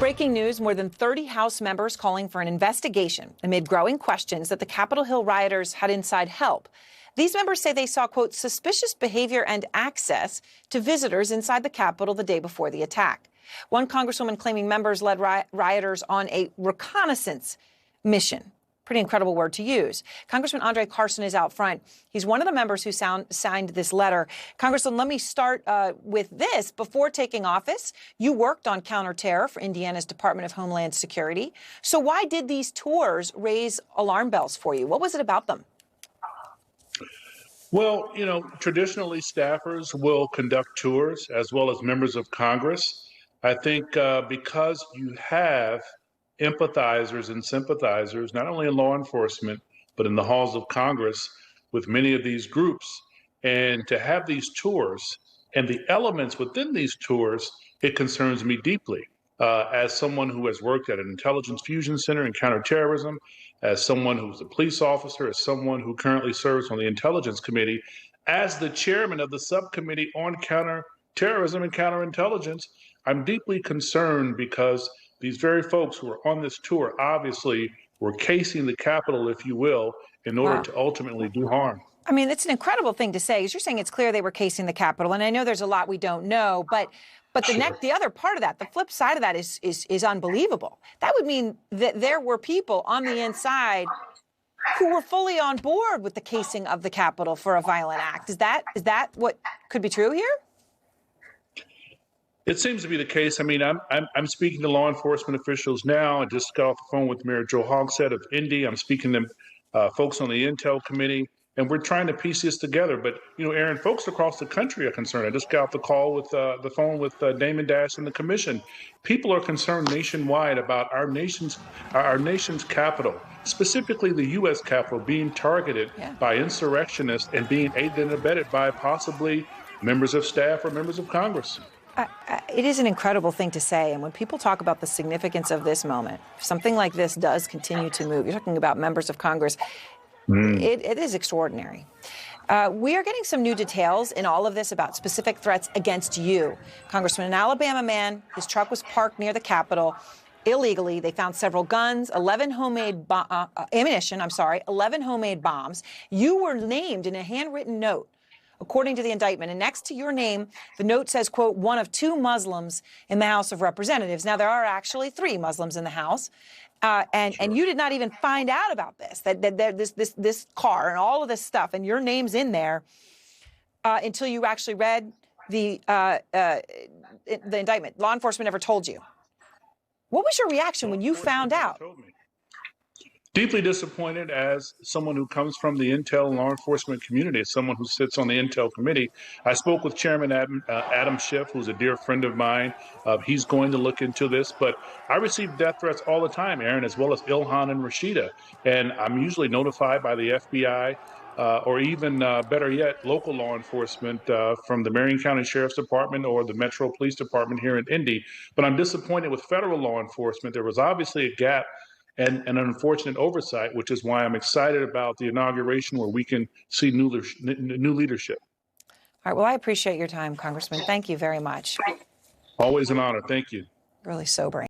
Breaking news, more than 30 House members calling for an investigation amid growing questions that the Capitol Hill rioters had inside help. These members say they saw, quote, suspicious behavior and access to visitors inside the Capitol the day before the attack. One congresswoman claiming members led rioters on a reconnaissance mission. Pretty incredible word to use. Congressman Carson is out front. He's one of the members who signed this letter. Congressman, let me start with this. Before taking office, you worked on counterterror for Indiana's Department of Homeland Security. So why did these tours raise alarm bells for you? What was it about them? Well, traditionally staffers will conduct tours as well as members of Congress. I think because you have empathizers and sympathizers, not only in law enforcement, but in the halls of Congress with many of these groups. And to have these tours and the elements within these tours, it concerns me deeply. As someone who has worked at an intelligence fusion center in counterterrorism, as someone who's a police officer, as someone who currently serves on the Intelligence Committee, as the chairman of the subcommittee on counterterrorism and counterintelligence, I'm deeply concerned because these very folks who are on this tour obviously were casing the Capitol, if you will, in order to ultimately do harm. I mean, it's an incredible thing to say. As you're saying, it's clear they were casing the Capitol, and I know there's a lot we don't know, but the other part of that, the flip side of that is unbelievable. That would mean that there were people on the inside who were fully on board with the casing of the Capitol for a violent act. Is that what could be true here? It seems to be the case. I mean, I'm speaking to law enforcement officials now. I just got off the phone with Mayor Joe Hogshead of Indy. I'm speaking to folks on the Intel Committee, and we're trying to piece this together. But, Aaron, folks across the country are concerned. I just got off the phone with Damon Dash and the Commission. People are concerned nationwide about our nation's capital, specifically the U.S. Capitol, being targeted by insurrectionists and being aided and abetted by possibly members of staff or members of Congress. It is an incredible thing to say. And when people talk about the significance of this moment, if something like this does continue to move, you're talking about members of Congress, it is extraordinary. We are getting some new details in all of this about specific threats against you. Congressman, an Alabama man, his truck was parked near the Capitol illegally. They found several guns, 11 homemade 11 homemade bombs. You were named in a handwritten note, according to the indictment. And next to your name, the note says, quote, one of two Muslims in the House of Representatives. Now, there are actually 3 Muslims in the House. And you did not even find out about this, this car and all of this stuff, and your name's in there until you actually read the indictment. Law enforcement never told you. What was your reaction when you found out? Deeply disappointed as someone who comes from the Intel and law enforcement community, as someone who sits on the Intel committee. I spoke with Chairman Adam Schiff, who's a dear friend of mine. He's going to look into this, but I receive death threats all the time, Aaron, as well as Ilhan and Rashida. And I'm usually notified by the FBI or even better yet, local law enforcement from the Marion County Sheriff's Department or the Metro Police Department here in Indy. But I'm disappointed with federal law enforcement. There was obviously a gap and an unfortunate oversight, which is why I'm excited about the inauguration where we can see new leadership. All right. Well, I appreciate your time, Congressman. Thank you very much. Always an honor. Thank you. Really sobering.